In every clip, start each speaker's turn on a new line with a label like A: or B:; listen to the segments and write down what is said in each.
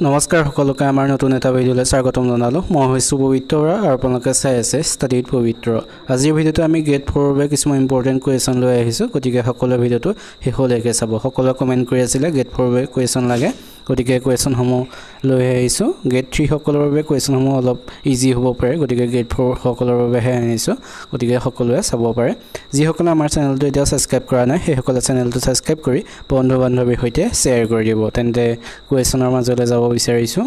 A: নমস্কাৰ সকলোকে আমাৰ নতুন এটা ভিডিঅ'লৈ স্বাগতম জনালোঁ। মই হৈছোঁ পবিত্ৰ বৰা আৰু আপোনালোকে চাই আছে ষ্টাডি উইথ পবিত্ৰ। আজিৰ ভিডিঅ'টো আমি গ্ৰেড 4ৰ বাবে কিছুমান ইম্পৰ্টেণ্ট কুৱেশ্যন লৈ আহিছোঁ, গতিকে সকলোৱে ভিডিঅ'টো শেষলৈকে চাব। সকলোৱে কমেণ্ট কৰি আছিলে গ্ৰেড 4ৰ বাবে কুৱেশ্যন লাগে, গতিকে কুৱেশ্যনসমূহ লৈ আহিছোঁ। গ্ৰেড 3 সকলৰ বাবে কুৱেশ্যনসমূহ অলপ ইজি হ'ব পাৰে, গতিকে গ্ৰেড 4 সকলৰ বাবেহে আনিছোঁ, গতিকে সকলোৱে চাব পাৰে। যিসকলে আমাৰ চেনেলটো এতিয়াও ছাবস্ক্ৰাইব কৰা নাই সেইসকলে চেনেলটো ছাবস্ক্ৰাইব কৰি বন্ধু বান্ধৱীৰ সৈতে শ্বেয়াৰ কৰি দিব। তেন্তে কুৱেশ্যনৰ মাজলৈ যাব বিচাৰিছোঁ।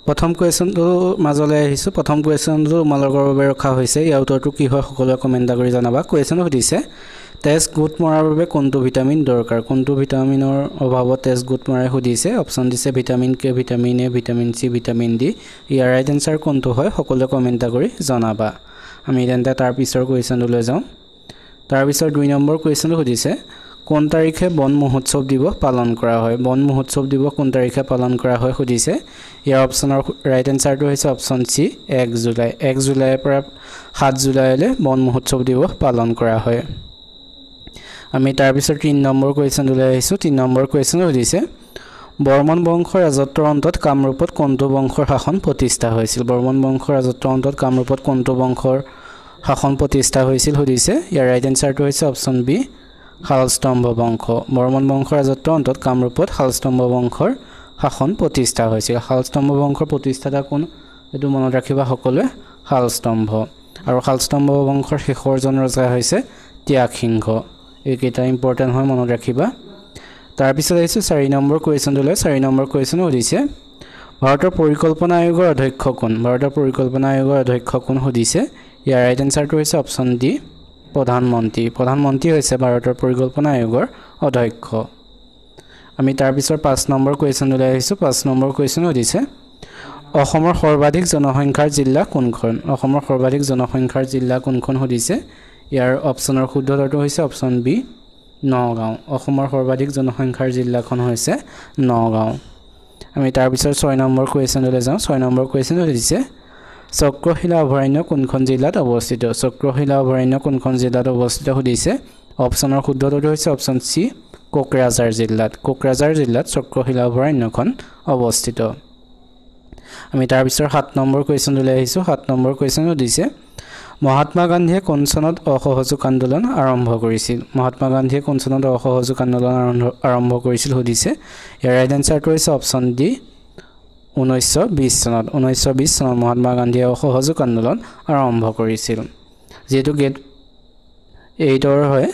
A: প্ৰথম কুৱেশ্যনটো মাজলৈ আহিছোঁ। প্ৰথম কুৱেশ্যনটো তোমালোকৰ বাবে ৰখা হৈছে। ইয়াৰ উত্তৰটো কি হয় সকলোৱে কমেণ্ট কৰি জনাবা। কুৱেশ্যনটো সুধিছে, তেজ গোট মৰাৰ বাবে কোনটো ভিটামিন দৰকাৰ? কোনটো ভিটামিনৰ অভাৱত তেজ গোট মৰাই সুধিছে। অপশ্যন দিছে vitamin K, vitamin A, vitamin C, vitamin D. Year right answer কোনটো হয় সকলোৱে কমেণ্ট কৰি জনাবা। আমি তেন্তে তাৰ পিছৰ কুৱেশ্যনটোলৈ যাওঁ। তাৰপিছত 2 নম্বৰ কুৱেশ্যনটো সুধিছে, কোন তাৰিখে বন মহোৎসৱ দিৱস পালন কৰা হয়? বন মহোৎসৱ দিৱস কোন তাৰিখে পালন কৰা হয় সুধিছে। ইয়াৰ অপশ্যনৰ ৰাইট এনচাৰটো হৈছে অপশ্যন চি, 1 জুলাই। 1 জুলাইৰ পৰা 7 জুলাইলৈ বন মহোৎসৱ দিৱস পালন কৰা হয়। আমি তাৰপিছত 3 নম্বৰ কুৱেশ্যনটোলৈ আহিছোঁ। 3 নম্বৰ কুৱেশ্যনটো সুধিছে, বৰ্মন বংশৰ ৰাজত্বৰ অন্তত কামৰূপত কোনটো বংশৰ শাসন প্ৰতিষ্ঠা হৈছিল? বৰ্মন বংশৰ ৰাজত্বৰ অন্তত কামৰূপত কোনটো বংশৰ শাসন প্ৰতিষ্ঠা হৈছিল সুধিছে। ইয়াৰ ৰাইট এনচাৰটো হৈছে অপশ্যন বি, শালস্তম্ভ বংশ। বৰ্মন বংশৰ ৰাজত্বৰ অন্তত কামৰূপত শালস্তম্ভ বংশৰ শাসন প্ৰতিষ্ঠা হৈছিল। শালস্তম্ভ বংশৰ প্ৰতিষ্ঠাতা কোন এইটো মনত ৰাখিবা সকলোৱে, শালস্তম্ভ। আৰু শালস্তম্ভ বংশৰ শেষৰজন ৰজা হৈছে ত্যাগসিংহ। এইকেইটা ইম্পৰ্টেণ্ট হয়, মনত ৰাখিবা। তাৰপিছত আহিছোঁ 4 নম্বৰ কুৱেশ্যনটোলৈ। 4 নম্বৰ কুৱেশ্যনো সুধিছে, ভাৰতৰ পৰিকল্পনা আয়োগৰ অধ্যক্ষ কোন? ভাৰতৰ পৰিকল্পনা আয়োগৰ অধ্যক্ষ কোন সুধিছে। ইয়াৰ ৰাইট এনচাৰটো হৈছে অপশ্যন ডি, প্ৰধানমন্ত্ৰী। প্ৰধানমন্ত্ৰী হৈছে ভাৰতৰ পৰিকল্পনা আয়োগৰ অধ্যক্ষ। আমি তাৰপিছত 5 নম্বৰ কুৱেশ্যনলৈ আহিছোঁ। 5 নম্বৰ কুৱেশ্যন সুধিছে, অসমৰ সৰ্বাধিক জনসংখ্যাৰ জিলা কোনখন? অসমৰ সৰ্বাধিক জনসংখ্যাৰ জিলা কোনখন সুধিছে। ইয়াৰ অপশ্যনৰ শুদ্ধ উত্তৰটো হৈছে অপশ্যন বি, নগাঁও। অসমৰ সৰ্বাধিক জনসংখ্যাৰ জিলাখন হৈছে নগাঁও। আমি তাৰপিছত 6 নম্বৰ কুৱেশ্যনলৈ যাওঁ। 6 নম্বৰ কুৱেশ্যন সুধিছে, চক্ৰশিলা অভয়াৰণ্য কোনখন জিলাত অৱস্থিত? চক্ৰশিলা অভয়াৰণ্য কোনখন জিলাত অৱস্থিত সুধিছে। অপশ্যনৰ শুদ্ধ উত্তৰটো হৈছে অপশ্যন চি, কোকৰাঝাৰ জিলাত। কোকৰাঝাৰ জিলাত চক্ৰশিলা অভয়াৰণ্যখন অৱস্থিত। আমি তাৰপিছত 7 নম্বৰ কুৱেশ্যনলৈ আহিছোঁ। 7 নম্বৰ কুৱেশ্যন সুধিছে, মহাত্মা গান্ধীয়ে কোন চনত অসহযোগ আন্দোলন আৰম্ভ কৰিছিল? মহাত্মা গান্ধীয়ে কোন চনত অসহযোগ আন্দোলন আৰম্ভ কৰিছিল সুধিছে। ইয়াৰ ৰাইট এনচাৰটো হৈছে অপশ্যন ডি, 1920 চনত। 1920 চনত মহাত্মা গান্ধীয়ে অসহযোগ আন্দোলন আৰম্ভ কৰিছিল। যিহেতু গ্ৰেড 8ৰ হয়,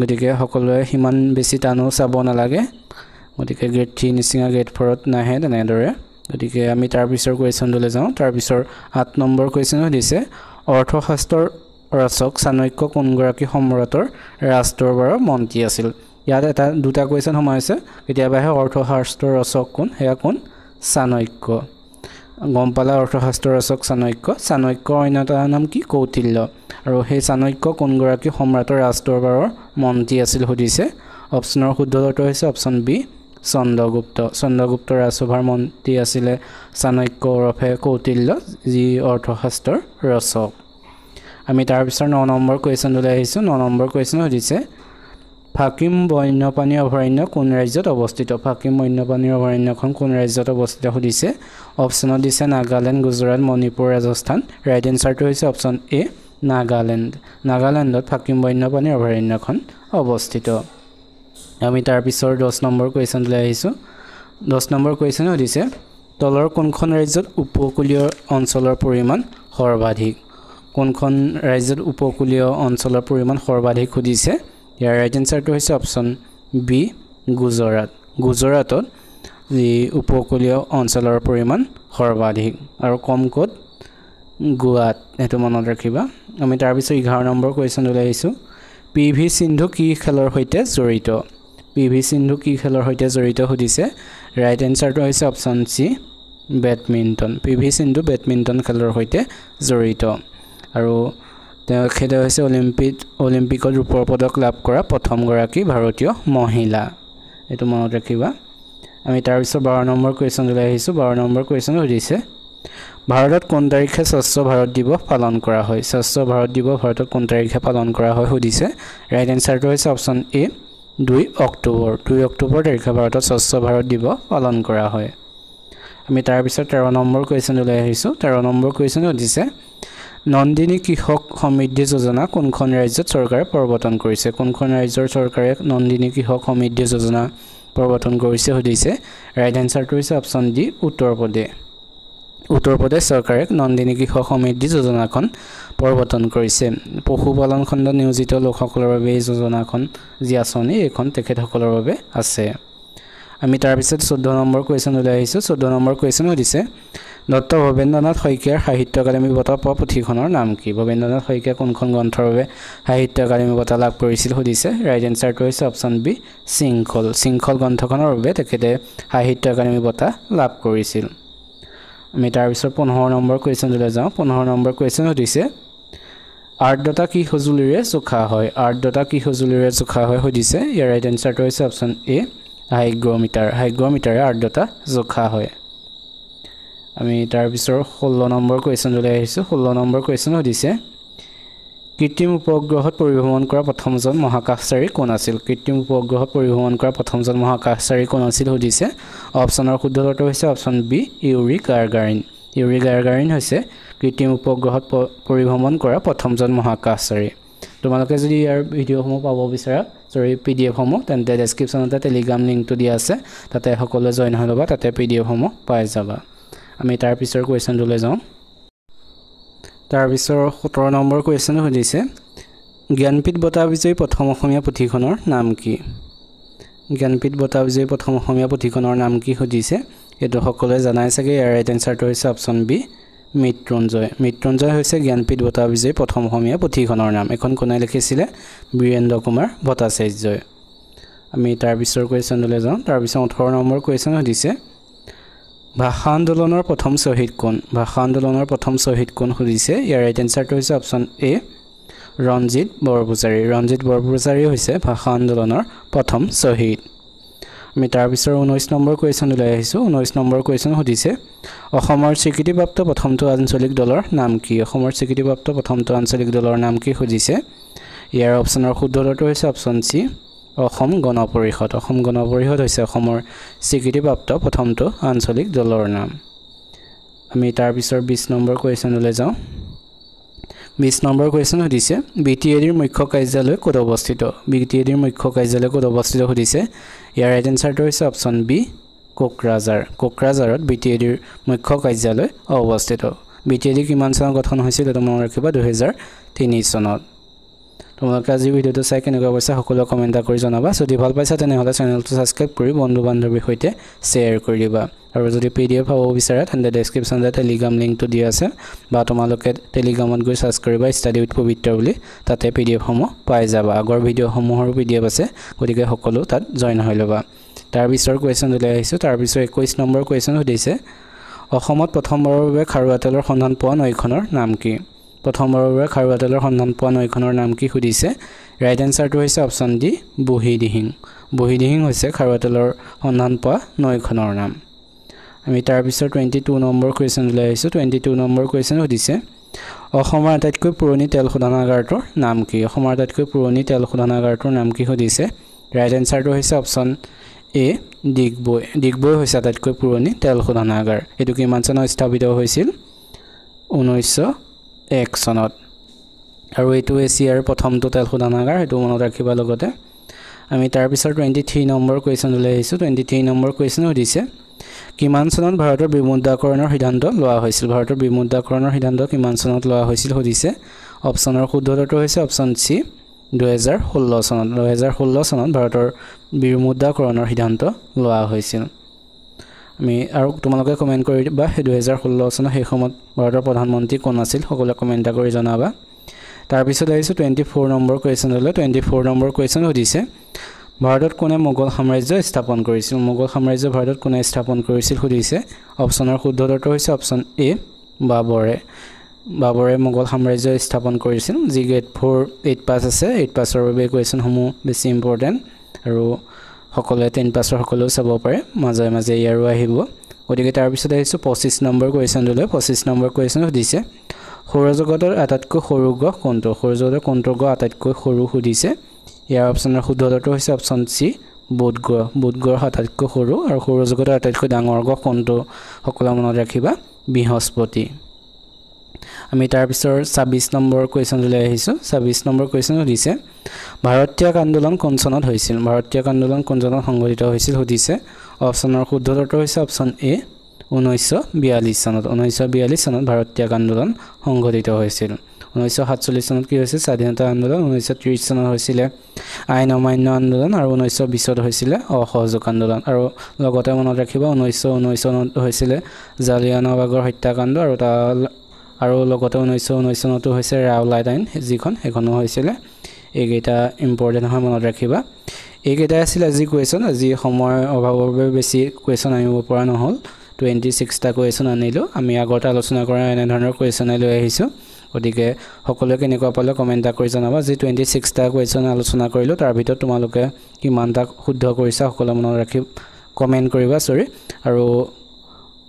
A: গতিকে সকলোৱে সিমান বেছি টানো চাব নালাগে, গতিকে গ্ৰেড 3 নিচিনা গ্ৰেড 4ত নাহে তেনেদৰে। গতিকে আমি তাৰপিছৰ কুৱেশ্যনটোলৈ যাওঁ। তাৰপিছৰ 8 নম্বৰ কুৱেশ্যন সুধিছে, অৰ্থশাস্ত্ৰৰ ৰচক চাণক্য কোনগৰাকী সম্ৰাটৰ ৰাজদৰবাৰৰ মন্ত্ৰী আছিল? ইয়াত দুটা কুৱেশ্যন সোমাইছে। কেতিয়াবাহে অৰ্থশাস্ত্ৰৰ ৰচক কোন, সেয়া কোন? চাণক্য। গম পালা অৰ্থশাস্ত্ৰৰ ৰচক চাণক্য। চাণক্যৰ অন্য এটা নাম কি? কৌটিল্য। আৰু সেই চাণক্য কোনগৰাকী সম্ৰাটৰ ৰাজদৰবাৰৰ মন্ত্ৰী আছিল সুধিছে। অপশ্যনৰ শুদ্ধ উত্তৰটো হৈছে অপশ্যন বি, চন্দ্ৰগুপ্ত। চন্দ্ৰগুপ্ত ৰাজসভাৰ মন্ত্ৰী আছিলে চাণক্য ওৰফে কৌটিল্য, যি অৰ্থশাস্ত্ৰৰ ৰচক। আমি তাৰপিছত 9 নম্বৰ কুৱেশ্যনটোলৈ আহিছোঁ। 9 নম্বৰ কুৱেশ্যন সুধিছে, ফাকিম বন্যপ্ৰাণী অভয়াৰণ্য কোন ৰাজ্যত অৱস্থিত? ফাকিম বন্যপ্ৰাণী অভয়াৰণ্যখন কোন ৰাজ্যত অৱস্থিত সুধিছে। অপশ্যনত দিছে নাগালেণ্ড, গুজৰাট, মণিপুৰ, ৰাজস্থান। ৰাইট এনচাৰটো হৈছে অপশ্যন এ, নাগালেণ্ড। নাগালেণ্ডত ফাকিম বন্যপ্ৰাণী অভয়াৰণ্যখন অৱস্থিত। আমি তাৰপিছৰ 10 নম্বৰ কুৱেশ্যনলৈ আহিছোঁ। 10 নম্বৰ কুৱেশ্যন সুধিছে, তলৰ কোনখন ৰাজ্যত উপকূলীয় অঞ্চলৰ পৰিমাণ সৰ্বাধিক? কোনখন ৰাজ্যত উপকূলীয় অঞ্চলৰ পৰিমাণ সৰ্বাধিক সুধিছে। ইয়াৰ ৰাইট এনচাৰটো হৈছে অপশ্যন বি, গুজৰাট। গুজৰাটত যি উপকূলীয় অঞ্চলৰ পৰিমাণ সৰ্বাধিক আৰু কম ক'ত? গোৱাত। সেইটো মনত ৰাখিবা। আমি তাৰপিছত 11 নম্বৰ কুৱেশ্যনলৈ আহিছোঁ। PV সিন্ধু কি খেলৰ সৈতে জড়িত? PV সিন্ধু কি খেলৰ সৈতে জড়িত সুধিছে। ৰাইট এনচাৰটো হৈছে option C, badminton. PV Sindhu badminton খেলৰ সৈতে জড়িত। আৰু তেখেতে হৈছে অলিম্পিকত ৰূপৰ পদক লাভ কৰা প্ৰথমগৰাকী ভাৰতীয় মহিলা। এইটো মনত ৰাখিবা। আমি তাৰপিছত 12 নম্বৰ কুৱেশ্যনলৈ আহিছোঁ। 12 নম্বৰ কুৱেশ্যন সুধিছে, ভাৰতত কোন তাৰিখে স্বচ্ছ ভাৰত দিৱস পালন কৰা হয়? স্বচ্ছ ভাৰত দিৱস ভাৰতত কোন তাৰিখে পালন কৰা হয় সুধিছে। ৰাইট এনচাৰটো হৈছে অপশ্যন এ, 2 অক্টোবৰ। 2 অক্টোবৰ তাৰিখে ভাৰতত স্বচ্ছ ভাৰত দিৱস পালন কৰা হয়। আমি তাৰ পিছত 13 নম্বৰ কুৱেশ্যন লৈ আহিছো 13 নম্বৰ কুৱেশ্যন দিছে নন্দিনী কৃষক সমৃদ্ধি যোজনা কোনখন ৰাজ্যত চৰকাৰে প্ৰৱৰ্তন কৰিছে কোনখন ৰাজ্যৰ চৰকাৰে নন্দিনী কৃষক সমৃদ্ধি যোজনা প্ৰৱৰ্তন কৰিছে সুধিছে ৰাইট আনসাৰটো হৈছে অপচন ডি উত্তৰ প্ৰদেশ চৰকাৰে নন্দিনী কৃষক সমৃদ্ধি যোজনাখন প্ৰৱৰ্তন কৰিছে পশুপালন খণ্ডত নিয়োজিত লোকসকলৰ বাবে এই যোজনাখন যি আঁচনি এখন তেখেতসকলৰ বাবে আছে আমি তাৰ পিছত 14 নম্বৰ কুৱেশ্যন লৈ আহিছো 14 নম্বৰ কুৱেশ্যন দিছে ডক্টৰ ভবেন্দ্ৰনাথ শইকীয়াৰ সাহিত্য একাডেমী বঁটা পোৱা পুথিখনৰ নাম কি ভবেন্দ্ৰনাথ শইকীয়া কোনখন গ্ৰন্থৰ বাবে সাহিত্য একাডেমী বঁটা লাভ কৰিছিল সুধিছে ৰাইট আনসাৰটো হৈছে অপচন বি শৃংখল গ্ৰন্থখনৰ বাবে তেখেতে সাহিত্য একাডেমী বঁটা লাভ কৰিছিল আমি তাৰ পিছত 15 নম্বৰ কুৱেশ্যন লৈ যাওঁ 15 নম্বৰ কুৱেশ্যন দিছে আৰ্দ্ৰতা কি সজুলিৰে জোখা হয় সুধিছে ইয়াৰ ৰাইট আনসাৰটো হৈছে অপচন এ হাইগ্ৰমিটাৰে আৰ্দ্ৰতা জোখা হয় আমি তাৰ পিছত 16 নম্বৰ কুৱেশ্যন লৈ আহিছো 16 নম্বৰ কুৱেশ্যন দিছে কৃত্ৰিম উপগ্ৰহত পৰিভ্ৰমণ কৰা প্ৰথমজন মহাকাশচাৰী কোন আছিল সুধিছে অপচনৰ শুদ্ধ উত্তৰটো হৈছে অপচন বি ইউৰি গাগাৰিন হৈছে কৃত্ৰিম উপগ্ৰহত পৰিভ্ৰমণ কৰা প্ৰথমজন মহাকাশচাৰী তোমালোকে যদি ইয়াৰ ভিডিঅ'সমূহ পাব বিচাৰা PDF সমূহ তেন্তে ডেসক্ৰিপচনতে টেলিগ্ৰাম লিংকটো দিয়া আছে তাতে সকলোৱে জয়েন হৈ ল'বা তাতে PDF সমূহ পাই যাবা আমি তাৰ পিছৰ কুৱেশ্যনটো লৈ যাওঁ তাৰ পিছৰ 17 নম্বৰ কুৱেশ্যন সুধিছে জ্ঞানপীঠ বঁটা বিজয়ী প্ৰথম অসমীয়া পুথিখনৰ নাম কি সুধিছে এটো সকলোৱে জানাই চাগে ইয়াৰ ৰাইট আনসাৰটো হৈছে অপচন বি মৃত্যুঞ্জয় হৈছে জ্ঞানপীঠ বঁটা বিজয়ী প্ৰথম অসমীয়া পুথিখনৰ নাম এখন কোনে লিখিছিলে বীৰেন্দ্ৰ কুমাৰ ভট্টাচাৰ্যই আমি তাৰ পিছৰ কুৱেশ্যনলৈ যাওঁ তাৰ পিছত 18 নম্বৰ কুৱেশ্যন সুধিছে ভাষা আন্দোলনৰ প্ৰথম শ্বহীদ কোন সুধিছে ইয়াৰ ৰাইট আনসাৰটো হৈছে অপচন এ ৰঞ্জিত বৰপূজাৰী হৈছে ভাষা আন্দোলনৰ প্ৰথম শ্বহীদ আমি তাৰ পিছৰ 19 নম্বৰ কুৱেশ্যন লৈ আহিছো 19 নম্বৰ কুৱেশ্যন সুধিছে অসমৰ স্বীকৃতিপ্ৰাপ্ত প্ৰথমটো আঞ্চলিক দলৰ নাম কি সুধিছে ইয়াৰ অপচনৰ শুদ্ধ উত্তৰটো হৈছে অপচন সি অসম গণ পৰিষদ হৈছে অসমৰ স্বীকৃতিপ্ৰাপ্ত প্ৰথমটো আঞ্চলিক দলৰ নাম আমি তাৰ পিছৰ 20 নম্বৰ কুৱেশ্যনলৈ যাওঁ 20 নম্বৰ কুৱেশ্যন সুধিছে BTADৰ মুখ্য কাৰ্যালয় ক'ত অৱস্থিত সুধিছে ইয়াৰ ৰাইট আনসাৰটো হৈছে অপচন বি কোকৰাঝাৰত BTADৰ মুখ্য কাৰ্যালয় অৱস্থিত BTAD কিমান চনত গঠন হৈছিল এটা মনত ৰাখিবা 2003 চনত তোমালোকে আজি ভিডিঅটো চাই কেনেকুৱা পাইছা সকলো কমেন্ট কৰি জনাবা যদি ভাল পাইছা তেনেহলে চেনেলটো সাবস্ক্ৰাইব কৰি বন্ধু বান্ধৱীৰ সৈতে শেয়াৰ কৰি দিবা আৰু যদি PDF পাব বিচাৰা তেন্তে ডেসক্ৰিপচনতে টেলিগ্ৰাম লিংকটো দিয়া আছে বা তোমালোকে টেলিগ্ৰামত গৈ সাৰ্চ কৰিবা ষ্টাডি উইথ পবিত্ৰ বুলি তাতে PDF সমূহ পাই যাবা আগৰ ভিডিঅ' সমূহৰ PDF আছে গতিকে সকলো তাত জয়েন হৈ ল'বা তাৰ পিছৰ কুৱেশ্যন লৈ আহিছো তাৰ পিছৰ 21 নম্বৰ কুৱেশ্যন সুধিছে অসমত প্ৰথমবাৰৰ বাবে খাৰুৱা তেলৰ সন্ধান পোৱা নাম কি সুধিছে ৰাইট আনসাৰটো হৈছে অপচন ডি বুহিদিহিং হৈছে খাৰুৱা তেলৰ সন্ধান পোৱা নৈখনৰ নাম আমি তাৰ পিছৰ 22 নম্বৰ কুৱেশ্যন লৈ আহিছো 22 নম্বৰ কুৱেশ্যন সুধিছে অসমৰ আটাইতকৈ পুৰণি তেল শোধনাগাৰটোৰ নাম কি সুধিছে ৰাইট আনসাৰটো হৈছে অপচন এ ডিগবৈ হৈছে আটাইতকৈ পুৰণি তেল শোধনাগাৰ এটো কিমান চনত স্থাপিত হৈছিল 1901 চনত আৰু এটো এছিয়াৰ প্ৰথমটো তেল শোধনাগাৰ এটো মনত ৰাখিবা লগতে আমি তাৰ পিছৰ 23 নম্বৰ কুৱেশ্যন লৈ আহিছো 23 নম্বৰ কুৱেশ্যন সুধিছে কিমান চনত ভাৰতৰ বিমুদ্ৰাকৰণৰ সিদ্ধান্ত কিমান চনত লোৱা হৈছিল সুধিছে অপচনৰ শুদ্ধ উত্তৰটো হৈছে অপচন সি 2016 চনত ভাৰতৰ বিমুদ্ৰাকৰণৰ সিদ্ধান্ত লোৱা হৈছিল আমি আৰু তোমালোকে কমেন্ট কৰি দিবা 2016 চনত সেই সময়ত ভাৰতৰ প্ৰধানমন্ত্ৰী কোন আছিল সকলোৱে কমেন্ট কৰি জনাবা তাৰ পিছত আহিছো 24 নম্বৰ কুৱেশ্যনলৈ 24 নম্বৰ কুৱেশ্যন সুধিছে ভাৰতত কোনে মোগল সাম্ৰাজ্য স্থাপন কৰিছিল সুধিছে অপচনৰ শুদ্ধ উত্তৰটো হৈছে অপচন এ বাবৰে মোগল সাম্ৰাজ্য স্থাপন কৰিছিল যি গেট 4 8 পাস আছে 8 পাসৰ বাবে কুৱেশ্যন সমূহ বেছি ইম্পৰ্টেন্ট আৰু সকলোৱে 10 পাসৰ সকলোৱে চাব পাৰে মাজে ইয়াৰো আহিব গতিকে তাৰ পিছত আহিছো 25 নম্বৰ কুৱেশ্যনলৈ 25 নম্বৰ কুৱেশ্যন সুধিছে সৌৰজগতৰ আটাইতকৈ সৰু গ্ৰহ কোনটো আটাইতকৈ সৰু সুধিছে ইয়াৰ অপচনৰ শুদ্ধ উত্তৰটো হৈছে অপচন সি বুধ গ্ৰহ আটাইতকৈ সৰু আৰু সৌৰজগতৰ আটাইতকৈ ডাঙৰ গ্ৰহ কোনটো সকলো মনত ৰাখিবা বৃহস্পতি আমি তাৰ পিছৰ 26 নম্বৰ কোৱেশ্চন লৈ আহিছো 26 নম্বৰ কোৱেশ্চন দিছে ভাৰতীয় আন্দোলন কোন চনত হৈছিল ভাৰতীয় আন্দোলন কোন চনত সংঘটিত হৈছিল সুধিছে অপচনৰ শুদ্ধ উত্তৰ হৈছে অপচন এ 1942 চনত ভাৰতীয় আন্দোলন সংঘটিত হৈছিল 1947 চনত কি হৈছিল স্বাধীনতা আন্দোলন 1930 চনত হৈছিল আইন অমান্য আন্দোলন আৰু 1920 চনত হৈছিল অসহযোগ আন্দোলন আৰু লগতে মনত ৰাখিবা 1919 চনত হৈছিল জালিয়ানৱালাবাগৰ হত্যাকাণ্ড আৰু লগতে 1919 চনতো হৈছে ৰাওলাট আইন সেইখনো হৈছিল এইকেইটা ইম্পৰ্টেন্ট হয় মনত ৰাখিবা এইকেইটা আছিল আজি কোৱেশ্চন আজি সময় অভাৱৰ বাবে বেছি কোৱেশ্চন আনিব পৰা নহল 26 টা কোৱেশ্চন আনিলো আমি আগত আলোচনা কৰা এনে ধৰণৰ কোৱেশ্চন লৈ আহিছো গতিকে সকলোকে কেনেকুৱা পালে কমেন্ট কৰি জনাবা যে 26 টা কোৱেশ্চন আলোচনা কৰিলো তাৰ ভিতৰত তোমালোকে কিমানটা শুদ্ধ কৰিছা সকলো মনত ৰাখি কমেন্ট কৰিবা আৰু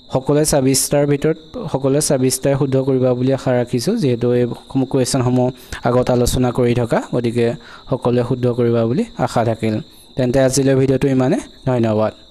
A: সকলোৱে 26 টাৰ ভিতৰত সকলোৱে 26 টাই শুদ্ধ কৰিবা বুলি আশা ৰাখিছো যেহেতু এই কোৱেশ্চন সমূহ আগত আলোচনা কৰি থকা গতিকে সকলোৱে শুদ্ধ কৰিবা বুলি আশা থাকিল তেন্তে আজিলৈ ভিডিওটো ইমানে ধন্যবাদ